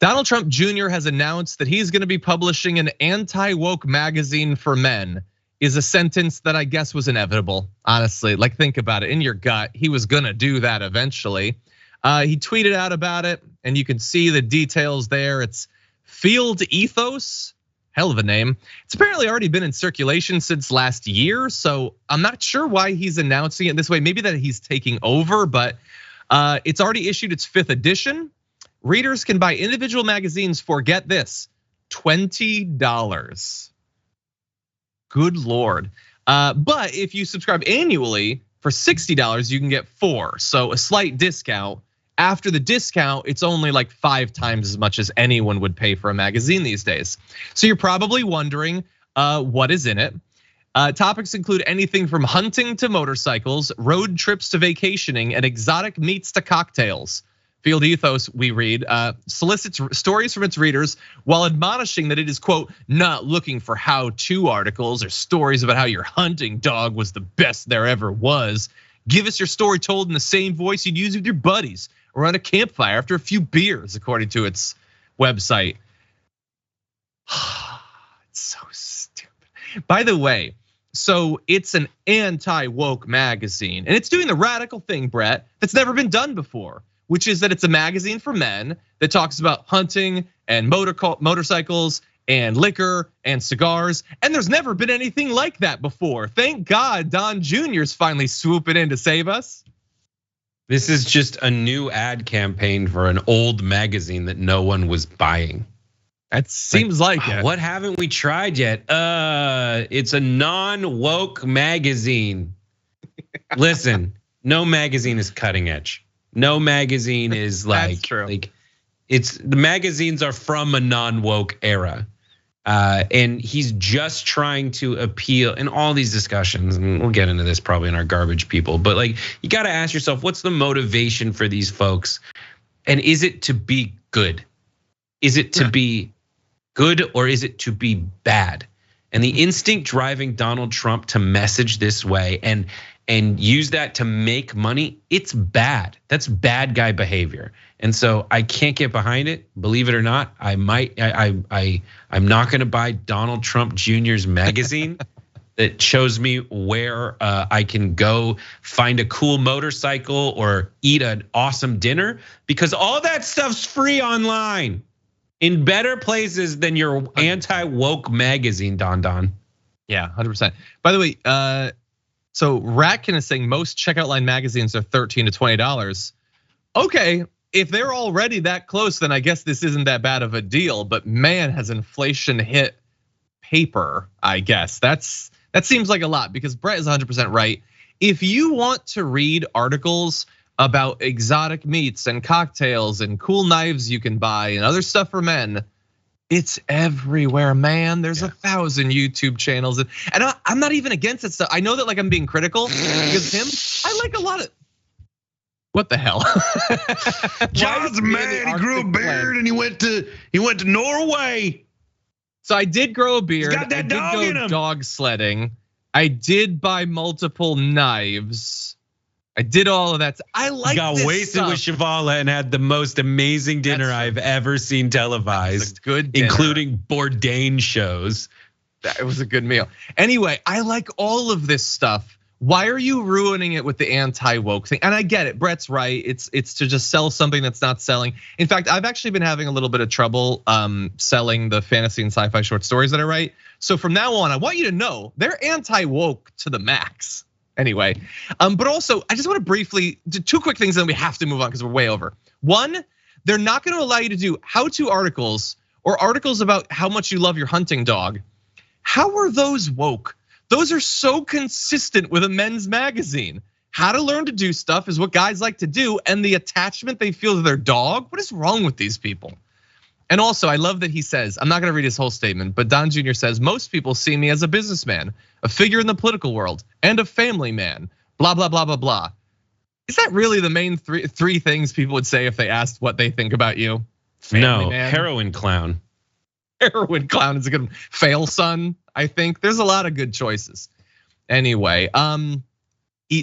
Donald Trump Jr. has announced that he's gonna be publishing an anti-woke magazine for men, is a sentence that I guess was inevitable, honestly. Like, think about it, in your gut, he was gonna do that eventually. He tweeted out about it, and you can see the details there. It's Field Ethos, hell of a name. It's apparently already been in circulation since last year, so I'm not sure why he's announcing it this way. Maybe that he's taking over, but it's already issued its 5th edition. Readers can buy individual magazines for, get this, $20. Good Lord. But if you subscribe annually for $60, you can get 4. So a slight discount. After the discount, it's only like 5 times as much as anyone would pay for a magazine these days. So you're probably wondering what is in it. Topics include anything from hunting to motorcycles, road trips to vacationing, and exotic meats to cocktails. Field Ethos, we read, solicits stories from its readers while admonishing that it is, quote, not looking for how-to articles or stories about how your hunting dog was the best there ever was. Give us your story told in the same voice you'd use with your buddies or on a campfire after a few beers, according to its website. It's so stupid. By the way, so it's an anti-woke magazine, and it's doing the radical thing, Brett, that's never been done before, which is that it's a magazine for men that talks about hunting and motorcycles and liquor and cigars. And there's never been anything like that before. Thank God Don Jr.'s finally swooping in to save us. This is just a new ad campaign for an old magazine that no one was buying. That seems like it. What haven't we tried yet? It's a non-woke magazine. Listen, no magazine is cutting edge. No magazine is like it's the magazines are from a non-woke era. And he's just trying to appeal in all these discussions, and we'll get into this probably in our garbage people, but like, you gotta ask yourself, what's the motivation for these folks? And is it to be good? Is it to be good or is it to be bad? And the instinct driving Donald Trump to message this way and use that to make money, it's bad. That's bad guy behavior. And so I can't get behind it. Believe it or not, I'm not gonna buy Donald Trump Jr.'s magazine that shows me where I can go find a cool motorcycle or eat an awesome dinner, because all that stuff's free online in better places than your anti-woke magazine, Don. Yeah, 100%. By the way, so Ratkin is saying most checkout line magazines are $13 to $20. Okay, if they're already that close, then I guess this isn't that bad of a deal. But man, has inflation hit paper, I guess. That seems like a lot, because Brett is 100% right. If you want to read articles about exotic meats and cocktails and cool knives you can buy and other stuff for men, it's everywhere, man. There's 1,000 YouTube channels, and I'm not even against it stuff. I know that like I'm being critical because him, I like a lot of. What the hell? John's mad. He grew a beard and he went to Norway. So I did grow a beard. He's got that dog in him. Dog sledding. I did buy multiple knives. I did all of that. I like. Got wasted with Shivala and had the most amazing dinner I've ever seen televised. Good dinner, including Bourdain shows. It was a good meal. Anyway, I like all of this stuff. Why are you ruining it with the anti-woke thing? And I get it, Brett's right. It's to just sell something that's not selling. In fact, I've actually been having a little bit of trouble selling the fantasy and sci-fi short stories that I write. So from now on, I want you to know they're anti-woke to the max. Anyway, but also I just want to briefly do 2 quick things, and then we have to move on because we're way over. One, they're not going to allow you to do how-to articles or articles about how much you love your hunting dog. How are those woke? Those are so consistent with a men's magazine. How to learn to do stuff is what guys like to do, and the attachment they feel to their dog. What is wrong with these people? And also, I love that he says, I'm not gonna read his whole statement, but Don Jr. says, most people see me as a businessman, a figure in the political world, and a family man, blah, blah, blah, blah, blah. Is that really the main three things people would say if they asked what they think about you? Family man? Heroin clown. Heroin clown is a good one. Fail son, I think. There's a lot of good choices. Anyway,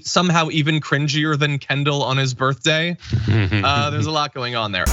somehow even cringier than Kendall on his birthday. There's a lot going on there.